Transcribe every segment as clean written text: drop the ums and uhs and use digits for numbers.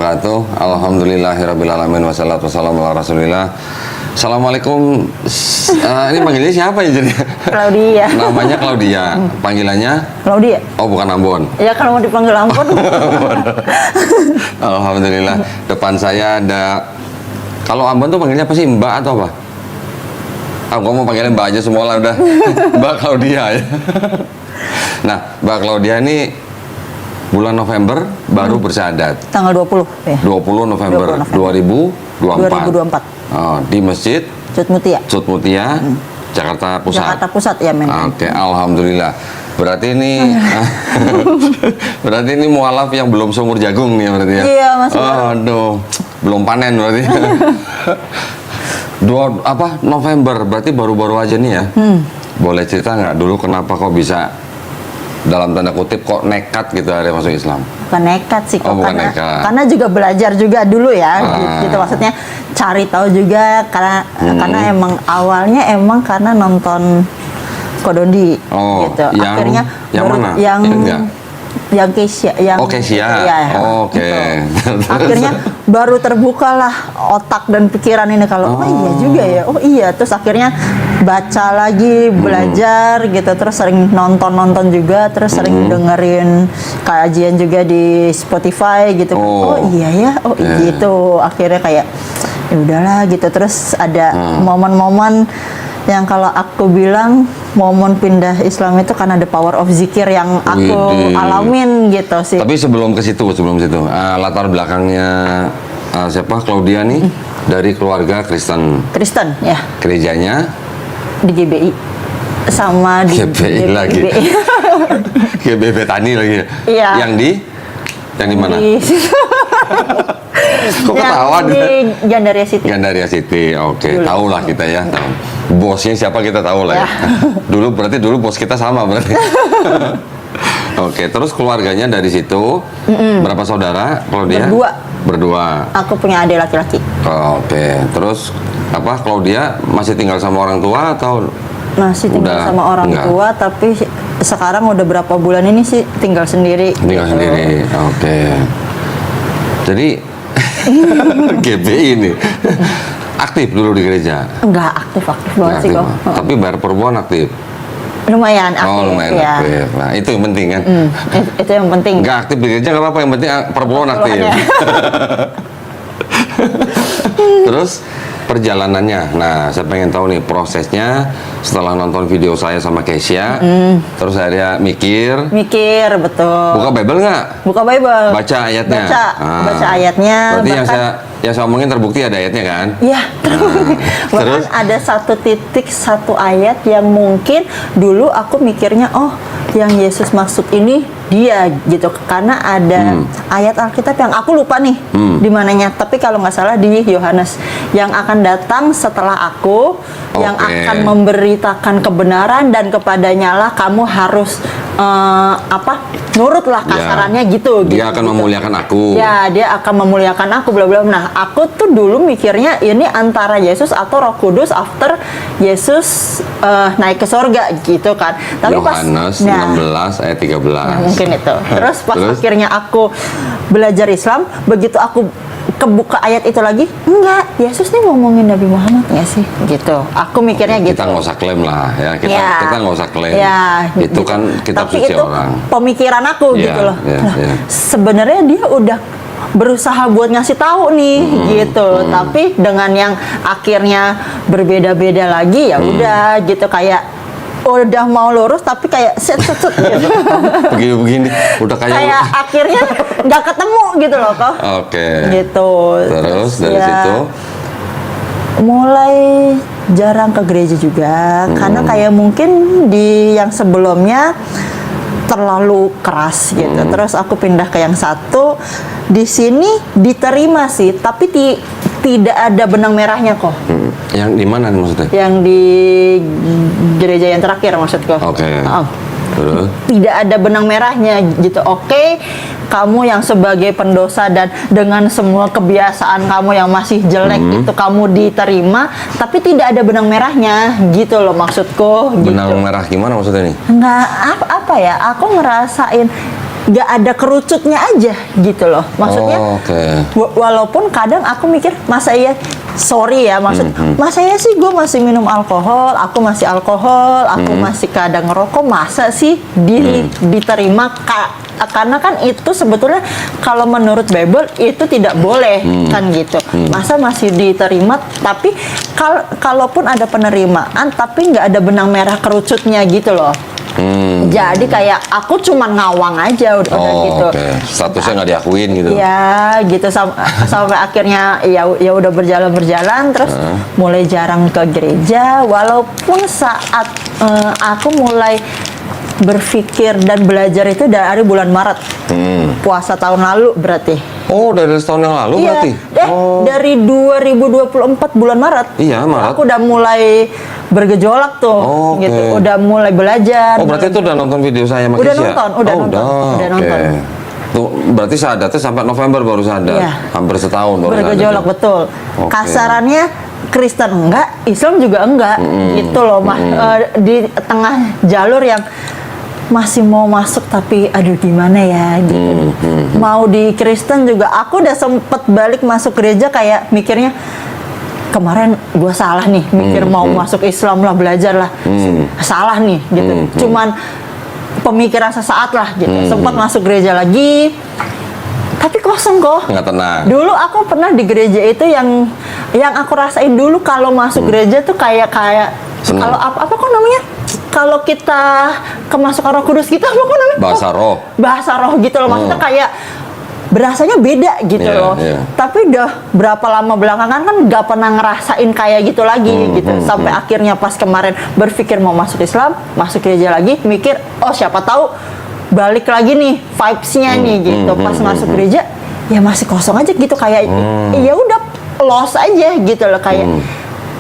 wabarakatuh. Alhamdulillahirrabbilalamin. Wassalatu wassalamu ala rasulillah. Assalamualaikum. Ini panggilnya siapa ya jadi? Claudia. Namanya Claudia. Panggilannya? Claudia. Oh, bukan Ambon. Ya kalau mau dipanggil Ambon. Alhamdulillah. Depan saya ada. Kalau Ambon tuh panggilnya apa sih? Mbak atau apa? Aku mau panggilnya Mbak aja semua lah udah. Mbak Claudia ya. Nah, Mbak Claudia ini bulan November baru bersyahadat. Tanggal 20 ya. 20 November 2024. 2024. Oh, di Masjid Cut Mutia, Jakarta Pusat. Jakarta Pusat ya, men. Oke, alhamdulillah. Berarti ini berarti ini mualaf yang belum seumur jagung nih berarti ya. Iya, Mas. Aduh, belum panen berarti. November berarti baru-baru aja nih ya. Boleh cerita nggak dulu kenapa kok bisa dalam tanda kutip kok nekat gitu hari masuk Islam? Bukan nekat sih kok, bukan nekat. karena juga belajar juga dulu ya, gitu maksudnya cari tahu juga karena emang awalnya karena nonton Kodondi, gitu. Akhirnya yang mana? Yang Kesia, Kesia. Oke. Gitu. Akhirnya baru terbukalah otak dan pikiran ini kalau iya juga ya. Oh iya, terus akhirnya baca lagi, belajar gitu, terus sering nonton juga, terus sering dengerin kajian juga di Spotify gitu. Oh iya ya, gitu. Akhirnya kayak ya udahlah gitu. Terus ada momen-momen yang kalau aku bilang momen pindah Islam itu karena ada power of zikir yang aku alamin gitu sih. Tapi sebelum situ, latar belakangnya siapa Claudia nih dari keluarga Kristen ya. Gerejanya Di GBI sama di GBI lagi. GBI Tani lagi. Iya. Yang di mana? Kok ketawa di Gandaria City. Gandaria City, oke. Tahu lah kita ya. Bosnya siapa kita tahu lah ya. Dulu bos kita sama berarti. Oke, terus keluarganya dari situ berapa saudara kalau dia? Berdua. Aku punya adik laki-laki. Oke, terus Claudia masih tinggal sama orang tua atau? Masih tinggal sama orang tua, tapi sekarang udah berapa bulan ini sih tinggal sendiri. Tinggal sendiri, oke. Jadi GBI ini aktif dulu di gereja? Enggak aktif banget sih kok. Tapi bayar perbuan aktif? Lumayan aktif. Lumayan aktif. Nah, itu yang penting kan? Itu yang penting. Enggak aktif di gereja nggak apa-apa, yang penting perbuan aktif. Terus perjalanannya, nah saya pengen tahu nih prosesnya setelah nonton video saya sama Kesia, terus akhirnya mikir, betul. Buka Bible nggak? Buka Bible. Baca ayatnya. Baca ayatnya. Berarti yang saya omongin terbukti ada ayatnya kan? Iya. Bahkan ada satu ayat yang mungkin dulu aku mikirnya yang Yesus maksud ini dia gitu, karena ada ayat Alkitab yang aku lupa nih di mananya, tapi kalau nggak salah di Yohanes, yang akan datang setelah aku, yang akan memberitakan kebenaran dan kepadanya lah kamu harus nurutlah kasarannya gitu. Dia akan memuliakan aku. Ya, dia akan memuliakan aku bla bla. Nah, aku tuh dulu mikirnya ini antara Yesus atau Roh Kudus after Yesus naik ke surga gitu kan. Tapi Yohanes 16 ayat 13. Mungkin itu. Terus pas akhirnya aku belajar Islam, begitu aku kebuka ayat itu lagi, enggak, Yesus nih ngomongin Nabi Muhammad nggak sih? Gitu. Aku mikirnya gitu. Kita nggak usah klaim lah ya. Kita nggak usah klaim. Ya, itu kan kitab suci itu orang. Pemikiran aku gitu loh. Sebenarnya dia udah berusaha buat ngasih tahu nih gitu, tapi dengan yang akhirnya berbeda-beda lagi ya udah gitu, kayak udah mau lurus tapi kayak set gitu. Begini udah kayak akhirnya nggak ketemu gitu loh kok. Oke. Gitu. Terus dari situ mulai jarang ke gereja juga karena kayak mungkin di yang sebelumnya terlalu keras gitu. Terus aku pindah ke yang satu, di sini diterima sih, tapi tidak ada benang merahnya kok. Yang di mana maksudnya? Yang di gereja yang terakhir maksudku. Oke. Terus? Tidak ada benang merahnya gitu. Oke, kamu yang sebagai pendosa dan dengan semua kebiasaan kamu yang masih jelek itu kamu diterima, tapi tidak ada benang merahnya gitu loh maksudku. Benang merah gimana maksudnya nih? Enggak, apa ya? Aku ngerasain nggak ada kerucutnya aja gitu loh. Maksudnya Oh, oke. walaupun kadang aku mikir masa iya, sorry ya masa ya sih gue masih minum alkohol, aku masih alkohol, aku masih kadang ngerokok, masa sih diterima karena kan itu sebetulnya kalau menurut Bible itu tidak boleh kan gitu. Masa masih diterima, tapi kalaupun ada penerimaan tapi nggak ada benang merah kerucutnya gitu loh. Jadi kayak aku cuman ngawang aja udah gitu. Oke. Statusnya nggak diakuin gitu. Ya gitu sampai akhirnya ya udah berjalan terus mulai jarang ke gereja, walaupun saat aku mulai berpikir dan belajar itu dari bulan Maret. Puasa tahun lalu berarti. Oh, dari setahun yang lalu Iya, berarti? Oh. dari 2024 bulan Maret. Iya, Maret. Aku udah mulai bergejolak tuh, Oh, oke. gitu. Udah mulai belajar. Oh, berarti itu udah nonton video saya sama Udah Keisha? nonton, udah nonton, udah oke. nonton. Tuh, berarti sadatnya sampai November baru sadar. Iya. Hampir setahun baru Bergejolak sadar. betul. Oke. Kasarannya Kristen enggak, Islam juga enggak, gitu loh. Di tengah jalur yang masih mau masuk tapi aduh gimana ya gitu. Mau di Kristen juga aku udah sempet balik masuk gereja kayak mikirnya kemarin gue salah nih mikir mau masuk Islam lah, belajar lah, salah nih gitu. Cuman pemikiran sesaat lah gitu. Sempat masuk gereja lagi tapi kosong kok. Nggak tenang. Dulu aku pernah di gereja itu yang aku rasain dulu kalau masuk gereja tuh kayak Senang. kalau apa kok namanya? Kalau kita kemasukan Roh Kudus gitu apa kok namanya? Bahasa roh. Bahasa roh gitu loh. Maksudnya kayak berasanya beda gitu Iya, loh. iya. Tapi udah berapa lama belakangan kan nggak pernah ngerasain kayak gitu lagi gitu. Sampai akhirnya pas kemarin berpikir mau masuk Islam, masuk gereja lagi, mikir oh siapa tahu balik lagi nih vibes-nya nih gitu. Pas masuk gereja ya masih kosong aja gitu kayak ya udah lost aja gitu loh kayak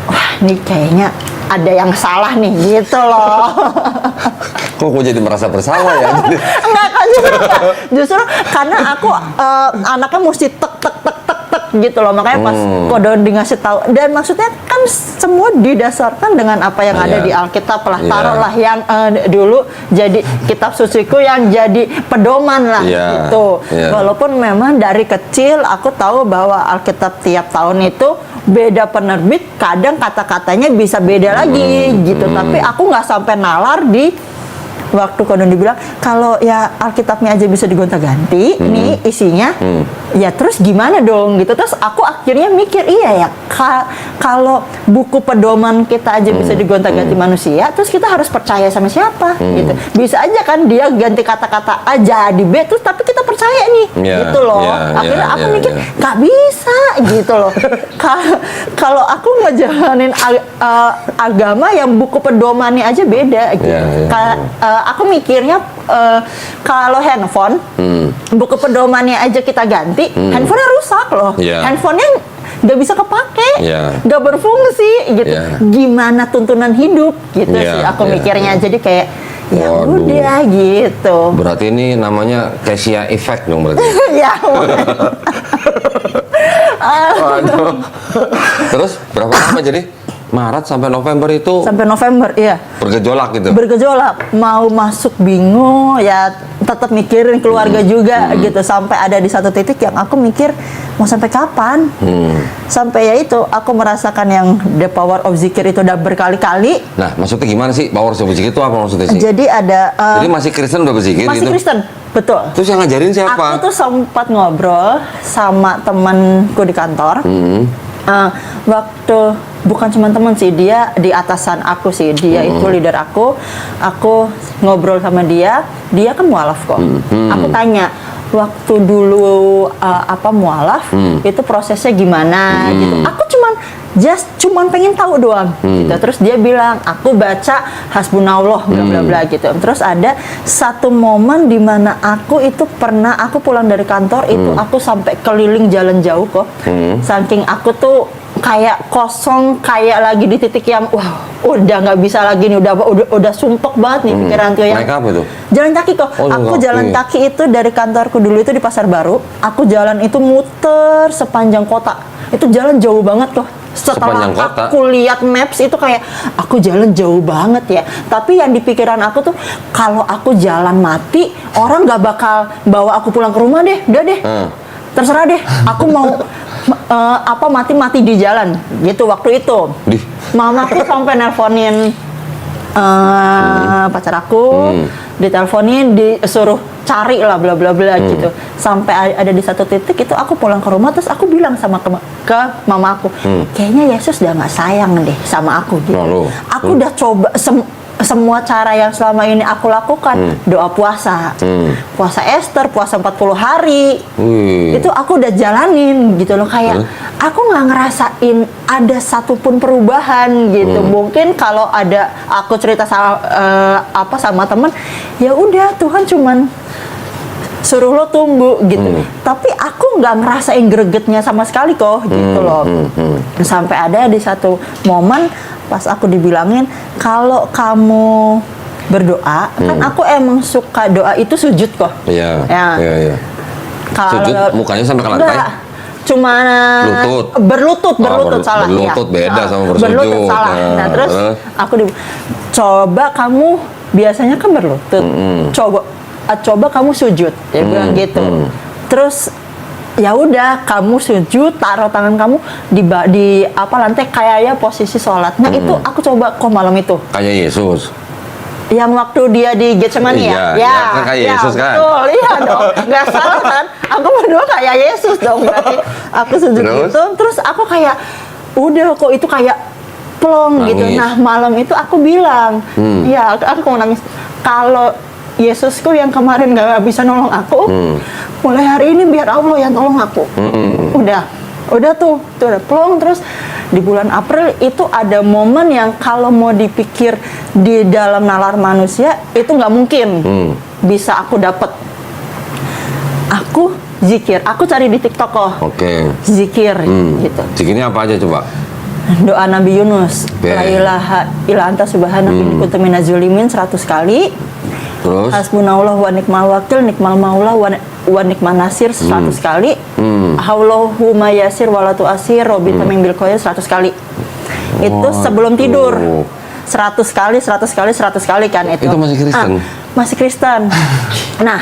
wah ini kayaknya ada yang salah nih gitu loh. Kok gue jadi merasa bersalah ya? Enggak kan justru karena aku anaknya mesti tek gitu loh, makanya pas kode dikasih tahu, dan maksudnya kan semua didasarkan dengan apa yang ada Iya. di Alkitab lah, Iya. taruhlah yang dulu jadi kitab suciku yang jadi pedoman lah Iya. gitu. Iya. Walaupun memang dari kecil aku tahu bahwa Alkitab tiap tahun itu beda penerbit, kadang kata-katanya bisa beda lagi gitu, tapi aku nggak sampai nalar di waktu Kodon dibilang kalau ya Alkitabnya aja bisa digonta-ganti nih isinya, ya terus gimana dong gitu. Terus aku akhirnya mikir iya ya kalau buku pedoman kita aja bisa digonta-ganti manusia, terus kita harus percaya sama siapa gitu. Bisa aja kan dia ganti kata-kata A jadi B terus tapi kita percaya nih Iya, gitu loh. iya, Akhirnya iya, aku iya, mikir iya. nggak bisa gitu loh. Kalau aku ngejalanin agama yang buku pedomannya aja beda gitu. Iya, iya, Aku mikirnya kalau handphone buku pedomannya aja kita ganti, handphonenya rusak loh. Iya. Handphonenya nggak bisa kepake, Iya. nggak berfungsi gitu. Iya. Gimana tuntunan hidup gitu Iya, sih aku iya, mikirnya. Jadi kayak ya Waduh. udah gitu. Berarti ini namanya Keisha Effect dong berarti. Ya. Waduh. Terus berapa lama jadi? Maret sampai November itu Sampai November, iya. bergejolak gitu? Bergejolak, mau masuk bingung, ya tetap mikirin keluarga juga gitu. Sampai ada di satu titik yang aku mikir mau sampai kapan? Sampai ya itu aku merasakan yang the power of zikir itu udah berkali-kali. Nah, maksudnya gimana sih? Power of zikir itu apa maksudnya sih? Jadi ada Jadi masih Kristen udah berzikir masih gitu? Kristen, betul. Terus yang ngajarin siapa? Aku tuh sempat ngobrol sama temanku di kantor. Waktu bukan cuma teman sih, dia di atasan aku sih, dia itu leader aku. Aku ngobrol sama dia kan mualaf kok. Aku tanya waktu dulu apa mualaf itu prosesnya gimana gitu. Aku cuman pengen tahu doang gitu. Terus dia bilang aku baca hasbunallah bla bla bla gitu. Terus ada satu momen di mana aku pulang dari kantor itu aku sampai keliling jalan jauh kok. Saking aku tuh kayak kosong, kayak lagi di titik yang wah udah nggak bisa lagi nih, udah sumpek banget nih pikiran tuh yang Naik apa tuh? jalan kaki kok. Oh, Aku jalan jalan kaki. kaki itu dari kantorku dulu itu di Pasar Baru. Aku jalan itu muter sepanjang kota. Itu jalan jauh banget kok. setelah Sepanjang kota. aku lihat maps itu kayak aku jalan jauh banget ya. Tapi yang di pikiran aku tuh kalau aku jalan mati, orang nggak bakal bawa aku pulang ke rumah deh. Udah deh. Terserah deh. Aku mau mati-mati di jalan gitu waktu itu. Dih. Mamaku sampai nelponin pacar aku, diteleponin, disuruh cari lah bla bla bla gitu. Sampai ada di satu titik itu aku pulang ke rumah terus aku bilang sama ke mama aku, kayaknya Yesus udah nggak sayang deh sama aku gitu. Lalu? Aku udah coba semua cara yang selama ini aku lakukan, doa puasa, puasa Esther, puasa 40 hari, itu aku udah jalanin gitu loh, kayak aku nggak ngerasain ada satupun perubahan gitu. Mungkin kalau ada aku cerita sama teman, ya udah Tuhan cuman suruh lo tunggu gitu. Tapi aku nggak ngerasain gregetnya sama sekali kok gitu loh. Sampai ada di satu momen pas aku dibilangin kalau kamu berdoa, kan aku emang suka doa itu sujud kok. Iya. Ya. Sujud mukanya sampai ke lantai. Enggak, cuma berlutut salah. Berlutut beda sama bersujud. Berlutut salah. Nah, terus aku coba kamu biasanya kan berlutut. Coba kamu sujud. Dia bilang gitu. Terus ya udah kamu sujud, taruh tangan kamu di lantai kayaknya posisi sholat. Nah itu aku coba kok malam itu. Kayak Yesus. Yang waktu dia di Getsemani kan kayak Yesus kan. Betul, iya dong. Nggak salah kan? Aku berdoa kayak Yesus dong berarti. Aku sujud gitu, terus aku kayak udah kok itu kayak plong nangis. gitu. Nah malam itu aku bilang, ya aku mau nangis. Kalau Yesusku yang kemarin nggak bisa nolong aku, mulai hari ini biar Allah yang tolong aku. Udah tuh udah plong. Terus di bulan April itu ada momen yang kalau mau dipikir di dalam nalar manusia itu nggak mungkin bisa aku dapat. Aku zikir, aku cari di TikTok kok. Zikir gitu. Zikirnya apa aja coba? Doa Nabi Yunus, la ilaha illa anta subhanaka inni kuntu minaz zalimin 100 kali. Terus Hasbunallah wa ni'mal wakil, nikmal maula wa nikman nasir 100 kali. Haulahu ma yasir wa la tu'asir, robita min bil qayyir 100 kali. Itu sebelum tidur. 100 kali kan itu. Itu masih Kristen. Masih Kristen. Nah,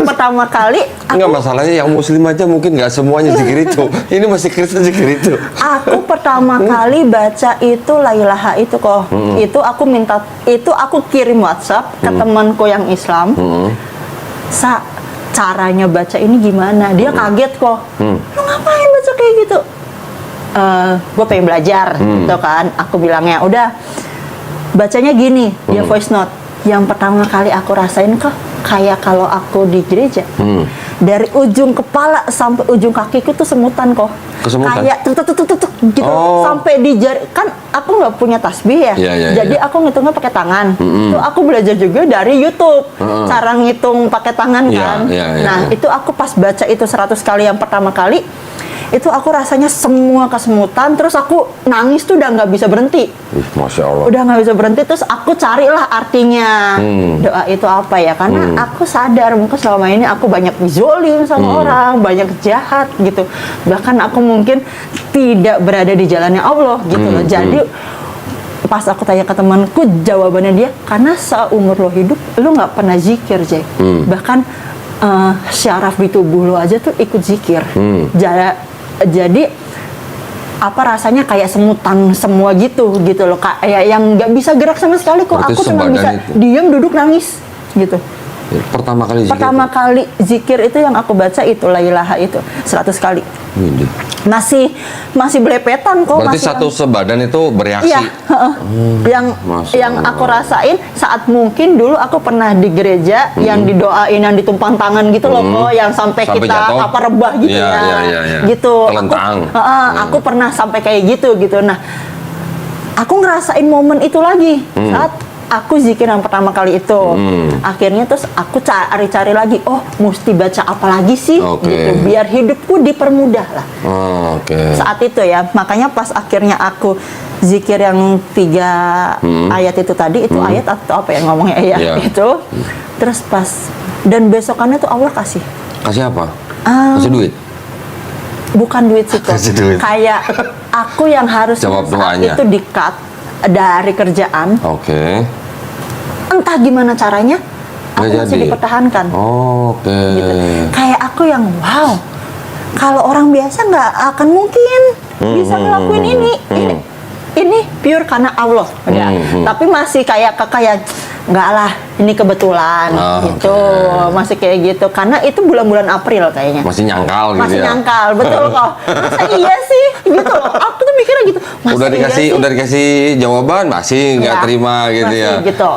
pertama kali enggak, masalahnya yang muslim aja mungkin nggak semuanya zikir itu. Ini masih Kristen zikir itu. Aku pertama kali baca itu la ilaha itu kok. Itu aku kirim WhatsApp ke temanku yang Islam. Caranya baca ini gimana? Dia kaget kok. Lu ngapain baca kayak gitu? Gue pengen belajar gitu kan. Aku bilangnya udah bacanya gini. Dia voice note. Yang pertama kali aku rasain kok kayak kalau aku di gereja, dari ujung kepala sampai ujung kakiku tuh semutan kok. Kesemutan? Kayak tuk gitu. Sampai di jari, kan aku nggak punya tasbih ya. Jadi aku ngitungnya pakai tangan. Itu aku belajar juga dari YouTube. Cara ngitung pakai tangan kan. Nah, itu aku pas baca itu 100 kali yang pertama kali, itu aku rasanya semua kesemutan, terus aku nangis tuh udah nggak bisa berhenti. Masya Allah. Udah nggak bisa berhenti, terus aku carilah artinya doa itu apa ya, karena aku sadar mungkin selama ini aku banyak dizolim sama orang, banyak jahat gitu, bahkan aku mungkin tidak berada di jalannya Allah gitu loh. Jadi pas aku tanya ke temanku, jawabannya dia, karena seumur lo hidup lo nggak pernah zikir, Jack. Bahkan syaraf di tubuh lo aja tuh ikut zikir. Jadi apa rasanya kayak semutan semua gitu loh, kayak yang nggak bisa gerak sama sekali kok. Berarti aku cuma bisa diam duduk nangis gitu. Pertama kali zikir itu yang aku baca itu la ilaha itu 100 kali. Masih belepetan kok. Berarti satu sebadan itu bereaksi. Iya, yang aku rasain saat mungkin dulu aku pernah di gereja yang didoain, yang ditumpang tangan gitu loh kok, yang sampai kita jatuh. rebah gitu gitu. Telentang. Aku pernah sampai kayak gitu. Nah, aku ngerasain momen itu lagi saat aku zikir yang pertama kali itu. Akhirnya terus aku cari-cari lagi, mesti baca apa lagi sih gitu, biar hidupku dipermudah lah. Saat itu ya, makanya pas akhirnya aku zikir yang 3 ayat itu tadi, itu ayat atau apa ya ngomongnya itu. Terus pas dan besokannya tuh Allah kasih apa? Kasih duit? bukan duit situ. Kasih duit. Kayak aku yang harus Jawab saat doanya. itu di-cut dari kerjaan. Oke. Entah gimana caranya, aku Nggak masih jadi. dipertahankan. Oke. Gitu. Kayak aku yang wow, kalau orang biasa nggak akan mungkin bisa ngelakuin ini. Ini pure karena Allah, udah. Tapi masih kayak nggak lah, ini kebetulan, Oh, gitu. oke. Masih kayak gitu, karena itu bulan-bulan April kayaknya. Masih nyangkal gitu Masih ya. nyangkal, betul kok. Masa iya sih, gitu loh. Aku tuh mikirnya gitu. Masa Udah iya dikasih sih? udah dikasih jawaban masih nggak Iya, terima gitu masih ya. gitu.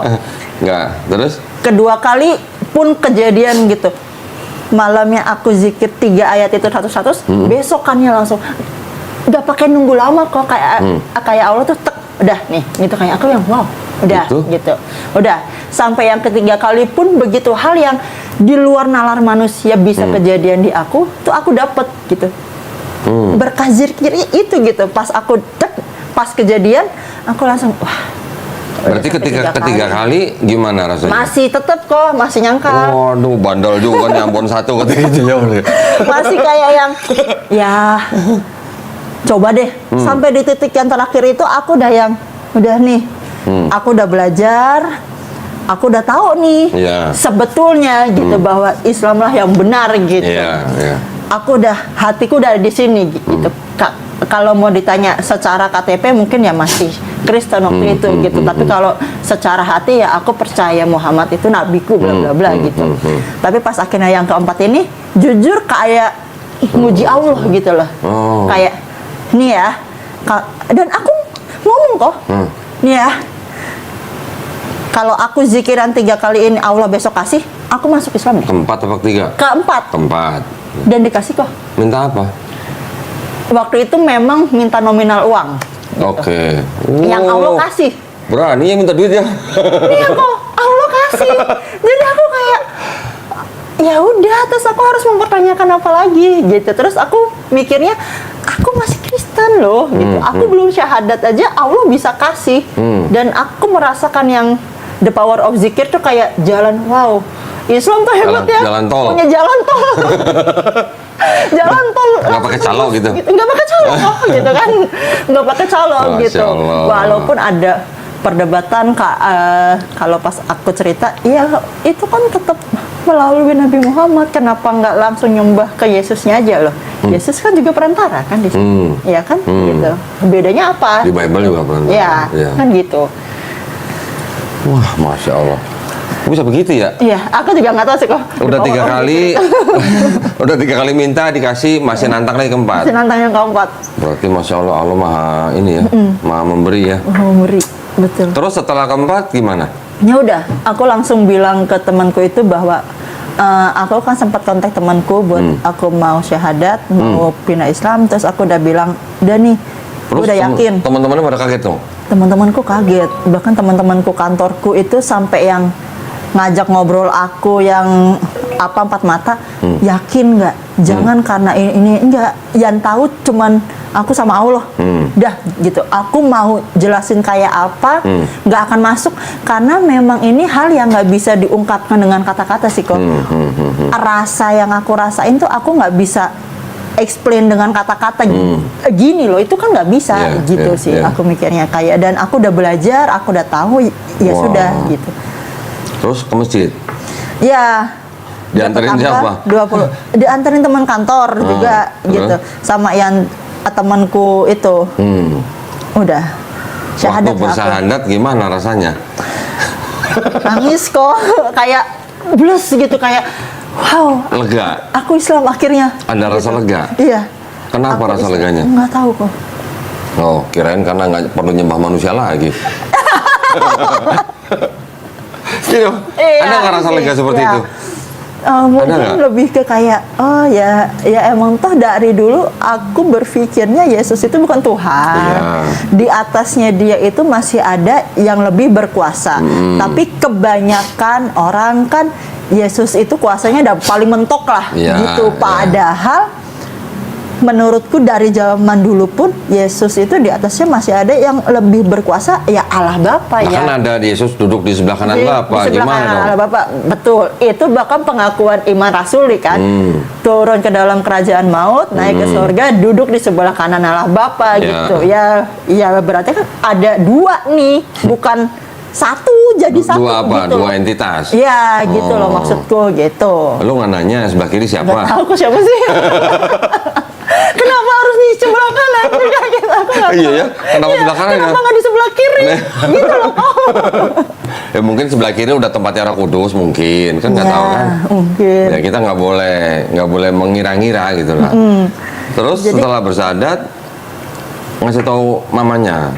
Nggak. Terus? Kedua kali pun kejadian gitu. Malamnya aku zikir 3 ayat itu 100, besokannya langsung nggak pakai nunggu lama kok, kayak Allah tuh tek, udah nih gitu, kayak aku yang wow, udah gitu. Udah sampai yang ketiga kali pun begitu, hal yang di luar nalar manusia bisa kejadian di aku tuh aku dapet gitu. Berkah zikir itu gitu, pas aku tek, pas kejadian aku langsung wah. Berarti ketiga kali gimana rasanya? Masih tetep kok, masih nyangkal. Waduh, bandel juga nih Ambon 1 ketika itu ya. Masih kayak yang ya coba deh. Sampai di titik yang terakhir itu aku udah yang udah nih. Aku udah belajar, aku udah tahu nih sebetulnya gitu bahwa Islamlah yang benar gitu. Aku udah, hatiku udah di sini gitu. Kalau mau ditanya secara KTP mungkin ya masih Kristen waktu itu gitu. Tapi kalau secara hati ya aku percaya Muhammad itu nabiku bla bla bla gitu. Tapi pas akhirnya yang keempat ini jujur kayak muji Allah gitu loh. Kayak nih ya. Dan aku ngomong kok. Nih ya. Kalau aku zikiran 3 kali ini Allah besok kasih, aku masuk Islam nih. Keempat apa ketiga? Keempat. Dan dikasih kok. Minta apa? Waktu itu memang minta nominal uang. Gitu. Oke. Yang Allah kasih. Berani ya minta duit ya? Iya kok, Allah kasih. Jadi aku kayak ya udah, terus aku harus mempertanyakan apa lagi gitu. Terus aku mikirnya aku masih Kristen loh gitu. Aku belum syahadat aja Allah bisa kasih. Dan aku merasakan yang the power of zikir tuh kayak jalan, wow. Islam tuh hebat ya. Jalan tol. Punya jalan tol. Jalan tol. Nggak pakai calo gitu? Nggak pakai calo gitu kan. Nggak pakai calo Masya gitu. Allah. Walaupun ada perdebatan kalau pas aku cerita, ya itu kan tetap melalui Nabi Muhammad, kenapa nggak langsung nyembah ke Yesusnya aja loh? Yesus kan juga perantara kan di sini, ya kan? Gitu. Bedanya apa? Di Bible juga perantara. Ya, kan gitu. Wah, Masya Allah. Bisa begitu ya? Iya, aku juga nggak tahu sih kok. Udah 3 kali, udah 3 kali minta dikasih, masih nantang lagi keempat. Masih nantang yang keempat. Berarti Masya Allah, Allah maha ini ya, maha memberi ya. Memberi, betul. Terus setelah keempat gimana? Ya udah, aku langsung bilang ke temanku itu bahwa aku kan sempat kontak temanku buat aku mau syahadat, mau pindah Islam, terus aku udah bilang, udah nih, Terus udah yakin. Teman-temannya pada kaget dong? Teman-temanku kaget, bahkan teman-temanku kantorku itu sampai yang ngajak ngobrol aku yang 4 mata, yakin nggak? Jangan karena ini enggak, yang tahu cuman aku sama Allah. Dah gitu, aku mau jelasin kayak apa, nggak akan masuk karena memang ini hal yang nggak bisa diungkapkan dengan kata-kata sih kok. Rasa yang aku rasain tuh aku nggak bisa explain dengan kata-kata gini loh, itu kan nggak bisa gitu sih. Aku mikirnya kayak, dan aku udah belajar, aku udah tahu, ya sudah gitu. Terus ke masjid? Ya. Dianterin siapa? 20. Dianterin teman kantor juga gitu. Sama yang temanku itu. Udah. Syahadat. Waktu bersyahadat gimana rasanya? Nangis kok. Kayak blus gitu, kayak wow. Lega? Aku Islam akhirnya. Ada rasa lega? Iya. Kenapa rasa leganya? Nggak tahu kok. Oh, kirain karena nggak perlu nyembah manusia lagi. Gitu. Ada nggak rasa lega seperti itu? Mungkin lebih ke kayak, oh ya emang toh dari dulu aku berpikirnya Yesus itu bukan Tuhan. Di atasnya dia itu masih ada yang lebih berkuasa. Tapi kebanyakan orang kan Yesus itu kuasanya udah paling mentok lah gitu. Padahal menurutku dari zaman dulu pun Yesus itu di atasnya masih ada yang lebih berkuasa, ya Allah Bapa Nah, ya. kan ada Yesus duduk di sebelah kanan Bapa, di sebelah gimana kanan dong? Allah Bapa, betul. Itu bahkan pengakuan iman rasuli kan. Turun ke dalam kerajaan maut, naik ke surga, duduk di sebelah kanan Allah Bapa Ya. gitu. Ya berarti kan ada dua nih, bukan satu jadi satu Dua apa? gitu. Dua entitas? Ya, gitu loh Oh. maksudku gitu. Lu nggak nanya sebelah kiri siapa? Gak tahu aku siapa sih. Kenapa harus di sebelah kanan? Gitu. Aku nggak Iya tahu. ya, kenapa Iya, sebelah kanan ya? Kenapa nggak di sebelah kiri? Gitu loh. Ya mungkin sebelah kiri udah tempatnya Roh Kudus mungkin, kan nggak Ya, tahu kan? mungkin. Ya kita nggak boleh mengira-ngira gitu lah. Terus Jadi- setelah bersahadat ngasih tahu mamanya.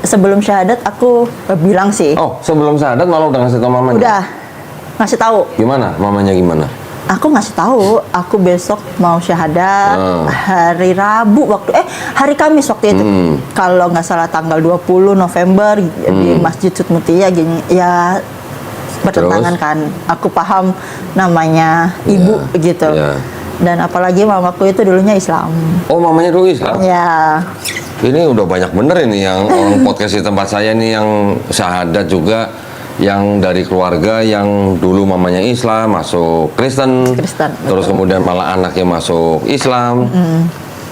Sebelum syahadat aku bilang sih, Oh, sebelum syahadat malah udah ngasih tahu mamanya. udah ngasih tahu. Gimana? Mamanya gimana? Aku ngasih tahu, aku besok mau syahadat hari Rabu hari Kamis waktu itu. Kalau nggak salah tanggal 20 November di Masjid Sutmutia gini. Ya bertentangan Terus? kan. Aku paham namanya ibu gitu. Ya. Dan apalagi mamaku itu dulunya Islam. Oh, mamanya dulu Islam. Ya, Ini udah banyak bener ini yang orang podcast di tempat saya nih yang syahadat juga, yang dari keluarga yang dulu mamanya Islam masuk Kristen, Kristen, terus kemudian malah anaknya masuk Islam,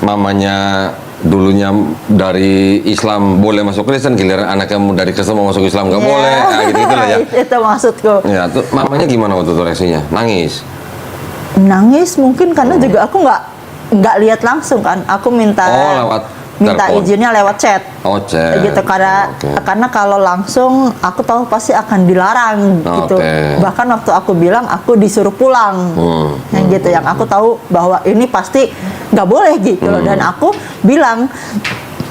mamanya dulunya dari Islam boleh masuk Kristen, giliran anaknya dari Kristen mau masuk Islam nggak Ya. boleh, nah, gitu lah ya. Itu maksudku. Ya, tuh mamanya gimana waktu itu reaksinya? Nangis. Nangis mungkin karena juga aku nggak lihat langsung kan. Aku minta Oh, lewat telepon. izinnya lewat chat. Oh, chat. Gitu karena Oke. kalau langsung aku tahu pasti akan dilarang gitu. Oke. Bahkan waktu aku bilang aku disuruh pulang. Yang gitu yang aku tahu bahwa ini pasti nggak boleh gitu loh. Dan aku bilang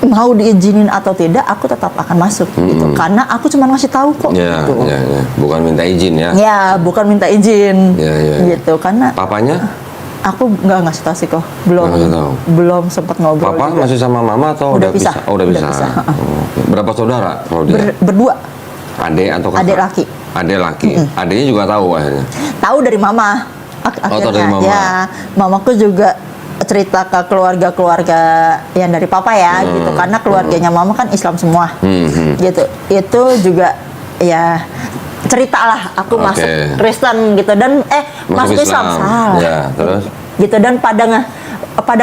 mau diizinin atau tidak aku tetap akan masuk gitu. Karena aku cuma ngasih tahu kok Ya, gitu. ya, ya. Bukan minta izin ya. Ya, bukan minta izin. Ya, ya, ya. Gitu karena Papanya? aku nggak ngasih tahu sih kok. Belum Nggak ngasih tahu. belum sempat ngobrol Papa juga. masih sama mama atau Udah udah pisah. Oh, udah Udah pisah. pisah. Oh, oke. Berapa saudara kalau dia? Berdua. Adik atau kakak? Adik laki. Adik laki. Adiknya juga tahu akhirnya. Tahu dari mama. Akhirnya tahu dari mama. ya, mamaku juga cerita ke keluarga-keluarga yang dari papa ya gitu karena keluarganya mama kan Islam semua. Gitu. Itu juga ya ceritalah aku Oke. masuk Kristen gitu dan masuk Islam salah. Ya, terus? Gitu dan pada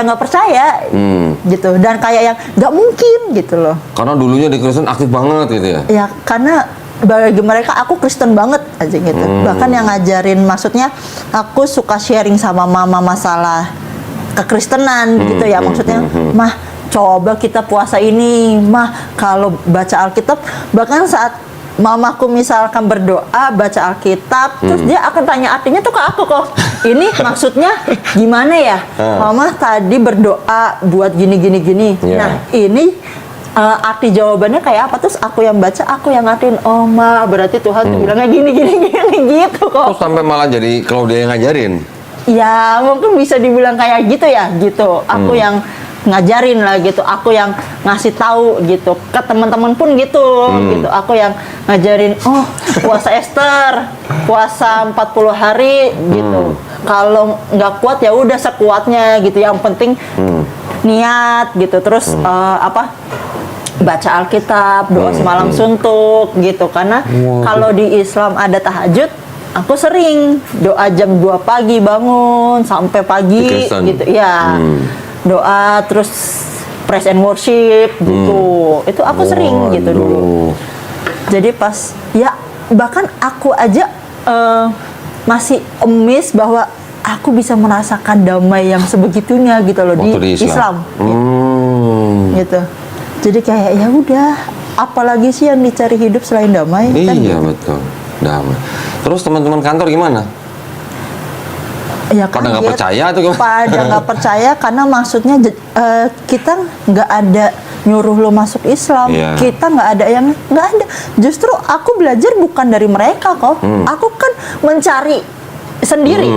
nggak percaya gitu dan kayak yang nggak mungkin gitu loh. Karena dulunya di Kristen aktif banget gitu ya. Ya karena bagi mereka aku Kristen banget aja gitu. Bahkan yang ngajarin maksudnya aku suka sharing sama mama masalah kekristenan gitu ya. Maksudnya mah coba kita puasa ini, mah kalau baca Alkitab bahkan saat mamaku misalkan berdoa baca Alkitab terus dia akan tanya artinya tuh ke aku kok. Ini maksudnya gimana ya? Mama tadi berdoa buat gini gini gini. Yeah. Nah, ini arti jawabannya kayak apa terus aku yang baca aku yang ngartiin oh ma berarti Tuhan tuh bilangnya gini gini gini gitu Terus kok sampai malah jadi Claudia yang ngajarin. ya mungkin bisa dibilang kayak gitu ya gitu aku yang ngajarin lah gitu aku yang ngasih tahu gitu ke teman-teman pun gitu gitu aku yang ngajarin oh puasa Esther puasa 40 hari gitu kalau nggak kuat ya udah sekuatnya gitu yang penting niat gitu terus baca Alkitab, doa semalam suntuk gitu karena kalau di Islam ada tahajud, aku sering doa jam 2 pagi bangun sampai Di pagi Kristen. gitu ya. Doa terus praise and worship gitu. Itu aku sering gitu dulu. Jadi pas ya bahkan aku aja masih amazed bahwa aku bisa merasakan damai yang sebegitunya gitu loh Waktu di Islam. Gitu. Jadi kayak ya udah, apalagi sih yang dicari hidup selain damai? Kan Iya gitu. betul, damai. Terus teman-teman kantor gimana? Ya kan, Pada nggak dia percaya atau gimana? Pada nggak percaya karena maksudnya kita nggak ada nyuruh lo masuk Islam. Iya. Kita nggak ada yang nggak ada. Justru aku belajar bukan dari mereka kok. Aku kan mencari sendiri.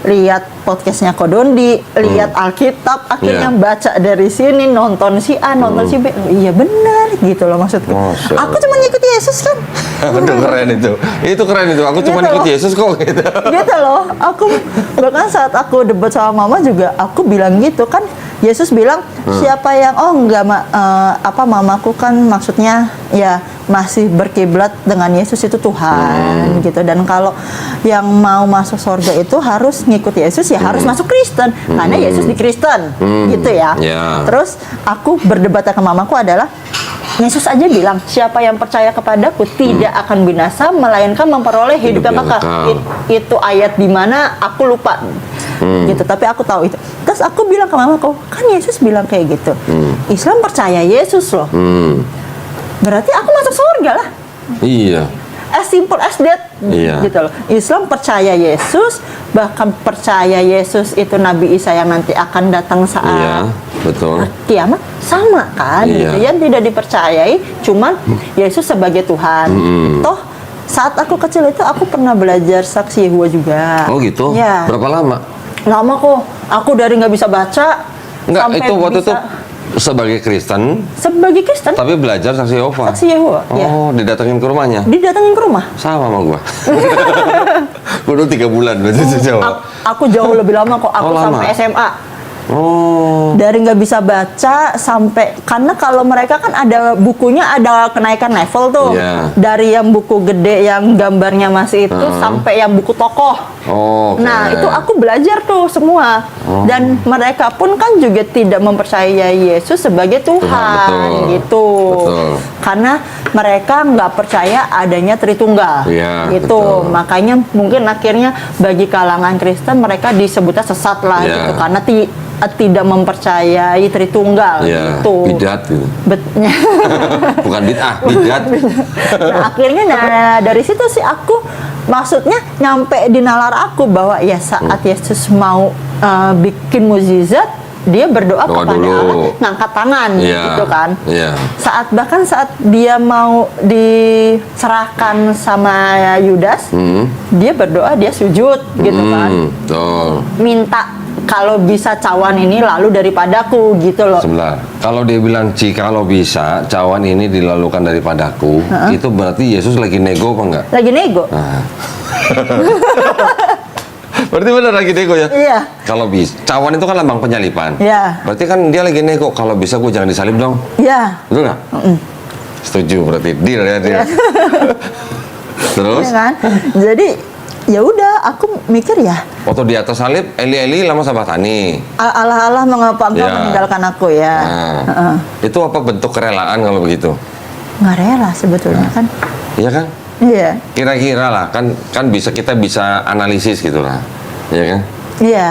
Lihat podcastnya Kodondi, lihat Alkitab, akhirnya Iya. baca dari sini, nonton si A, nonton si B. Iya benar gitu loh maksudku. Masya Aku Allah. cuma ngikuti Yesus kan. Aduh keren itu. Itu keren itu. Aku cuma Gitu ikut loh. Yesus kok gitu. Gitu loh, aku bahkan saat aku debat sama mama juga aku bilang gitu kan Yesus bilang siapa yang mamaku kan maksudnya ya masih berkiblat dengan Yesus itu Tuhan gitu, dan kalau yang mau masuk surga itu harus ngikut Yesus ya harus masuk Kristen karena Yesus di Kristen gitu ya. Terus aku berdebat sama mamaku adalah Yesus aja bilang siapa yang percaya kepadaku tidak akan binasa melainkan memperoleh hidup yang kekal. Itu ayat di mana aku lupa gitu, tapi aku tahu itu. Terus aku bilang ke mamaku, kan Yesus bilang kayak gitu. Islam percaya Yesus loh. Berarti aku masuk surga lah. Iya. As simple as that. Gitu loh. Islam percaya Yesus, bahkan percaya Yesus itu Nabi Isa yang nanti akan datang saat betul. kiamat, sama kan gitu. Yang tidak dipercayai cuman Yesus sebagai Tuhan. Toh saat aku kecil itu aku pernah belajar saksi Yehova juga. Oh gitu? Ya. Berapa lama? Lama kok. Aku dari nggak bisa baca Enggak, sampai itu waktu bisa itu sebagai Kristen, sebagai Kristen. tapi belajar saksi Yehova. Saksi Yehova. Oh, didatengin ke rumahnya? Didatengin ke rumah. Sama sama gua. Gua dulu 3 bulan berarti sejauh. Aku jauh lebih lama kok. Aku sampai SMA. Dari nggak bisa baca sampai, karena kalau mereka kan ada bukunya, ada kenaikan level tuh. Dari yang buku gede yang gambarnya masih itu sampai yang buku tokoh. Nah itu aku belajar tuh semua. Dan mereka pun kan juga tidak mempercayai Yesus sebagai Tuhan gitu. Karena mereka nggak percaya adanya Tritunggal gitu. Makanya mungkin akhirnya bagi kalangan Kristen mereka disebutnya sesat lah gitu, karena tidak mempercayai Tritunggal gitu. Bidat gitu. Bukan bid'ah, bidat. Nah, akhirnya dari situ sih aku maksudnya nyampe di nalar aku bahwa ya saat Yesus mau bikin mukjizat, dia berdoa kepada Allah, ngangkat tangan gitu kan. Bahkan saat dia mau diserahkan sama Yudas, dia berdoa, dia sujud gitu kan. Minta kalau bisa cawan ini lalu daripadaku gitu loh. Sebentar. Kalau dia bilang kalau bisa cawan ini dilalukan daripadaku, itu berarti Yesus lagi nego apa enggak? Lagi nego. Berarti benar lagi nego ya? Iya. Kalau bisa, cawan itu kan lambang penyalipan. Berarti kan dia lagi nego, kalau bisa gue jangan disalib dong. Betul nggak? Setuju berarti. Deal ya dia. Terus? Kan? Jadi ya udah, aku mikir ya. Waktu di atas salib, Eli lama sabatani. Allah mengapa engkau meninggalkan aku ya? Itu apa bentuk kerelaan kalau begitu? Nggak rela sebetulnya kan? Iya kan? Iya. Kira-kira lah, kan kita bisa analisis gitu lah, iya kan? Iya.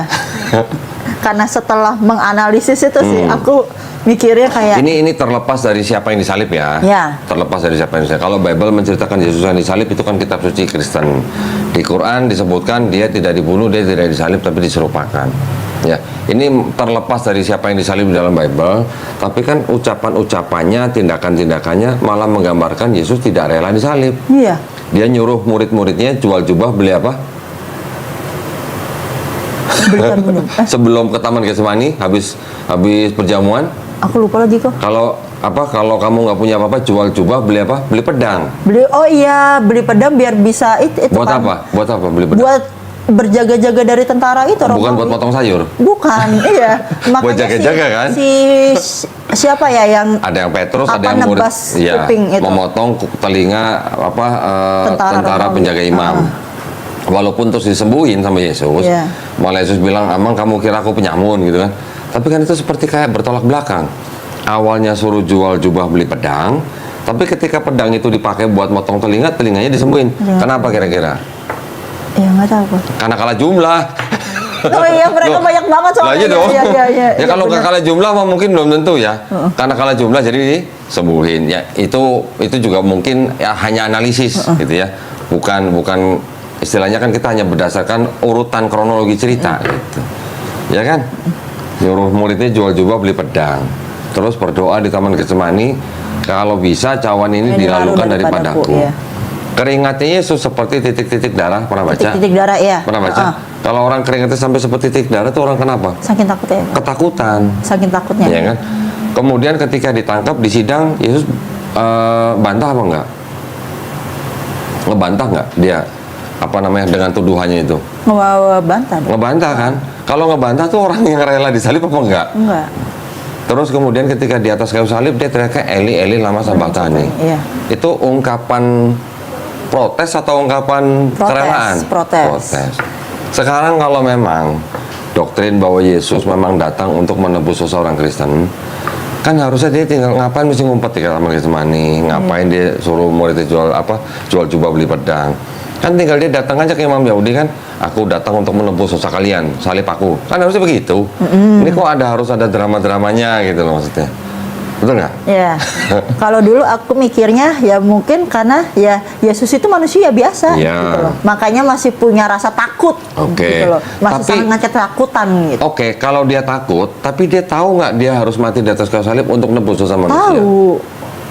Karena setelah menganalisis itu sih, aku mikirnya kayak ini terlepas dari siapa yang disalib ya. Terlepas dari siapa yang disalib. Kalau Bible menceritakan Yesus yang disalib itu kan kitab suci Kristen. Di Quran disebutkan dia tidak dibunuh, dia tidak disalib, tapi diserupakan. Ya, ini terlepas dari siapa yang disalib di dalam Bible, tapi kan ucapan-ucapannya, tindakan-tindakannya malah menggambarkan Yesus tidak rela disalib. Iya. Dia nyuruh murid-muridnya jual jubah, beli apa? Belikan minum. Sebelum ke Taman Getsemani, habis perjamuan. Aku lupa lagi kok. Kalau kamu nggak punya apa-apa, jual jubah, beli apa? Beli pedang. Beli pedang biar bisa itu buat kan. Buat apa beli pedang? Buat berjaga-jaga dari tentara itu. Bukan buat potong sayur. Bukan, iya. Makanya buat jaga-jaga kan? Siapa ya yang ada yang Petrus, ada yang murid memotong telinga tentara penjaga imam. Walaupun terus disembuhin sama Yesus, malah Yesus bilang, "Emang kamu kira aku penyamun?" gitu kan. Tapi kan itu seperti kayak bertolak belakang. Awalnya suruh jual jubah beli pedang, tapi ketika pedang itu dipakai buat motong telinganya disembuhin. Kenapa kira-kira? Ya nggak tahu. Karena kalah jumlah. Oh iya, mereka banyak banget soalnya. Iya dong. Ya kalau nggak kalah jumlah mah mungkin belum tentu ya. Karena kalah jumlah jadi disembuhin. Ya itu juga mungkin ya hanya analisis gitu ya. Bukan istilahnya kan kita hanya berdasarkan urutan kronologi cerita gitu. Ya kan? Nyuruh muridnya jual jubah beli pedang. Terus berdoa di Taman Getsemani, kalau bisa cawan ini dilalukan daripadaku. Keringatnya Yesus seperti titik-titik darah, pernah baca? Titik darah, ya. Pernah baca? Kalau orang keringatnya sampai seperti titik darah itu orang kenapa? Saking takutnya. Ketakutan. Saking takutnya. Ya kan? Kemudian ketika ditangkap di sidang, Yesus bantah apa enggak? Ngebantah nggak dia? Dengan tuduhannya itu? Ngebantah. Ngebantah kan? Kalau ngebantah tuh orang yang rela disalib apa enggak? Enggak. Terus kemudian ketika di atas kayu salib dia teriaknya Eli Eli lama sabachthani. Iya. Itu ungkapan protes atau ungkapan kerelaan? Protes. Sekarang kalau memang doktrin bahwa Yesus memang datang untuk menebus seseorang Kristen, kan harusnya dia tinggal ngapain mesti ngumpet di Taman Getsemani, ngapain dia suruh muridnya jual jubah beli pedang. Kan tinggal dia datang aja ke Imam Yahudi kan, aku datang untuk menebus dosa kalian, salib aku. Kan harusnya begitu. Ini kok harus ada drama-dramanya gitu loh maksudnya. Betul nggak? Ya, kalau dulu aku mikirnya ya mungkin karena ya Yesus itu manusia biasa, Iya. gitu loh. Makanya masih punya rasa takut, Oke. gitu loh. Masih Tapi- sangat ketakutan gitu. Oke, kalau dia takut, tapi dia tahu nggak dia harus mati di atas kayu salib untuk nebus dosa manusia? Tahu,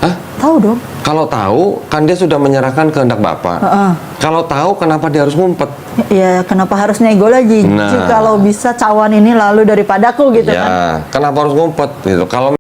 Hah? tahu dong. Kalau tahu, kan dia sudah menyerahkan kehendak Bapa. Heeh. Kalau tahu, kenapa dia harus ngumpet? Ya kenapa harus nego lagi? Nah. Kalau bisa cawan ini lalu daripadaku gitu kan? Ya, kenapa harus ngumpet? Gitu. Kalau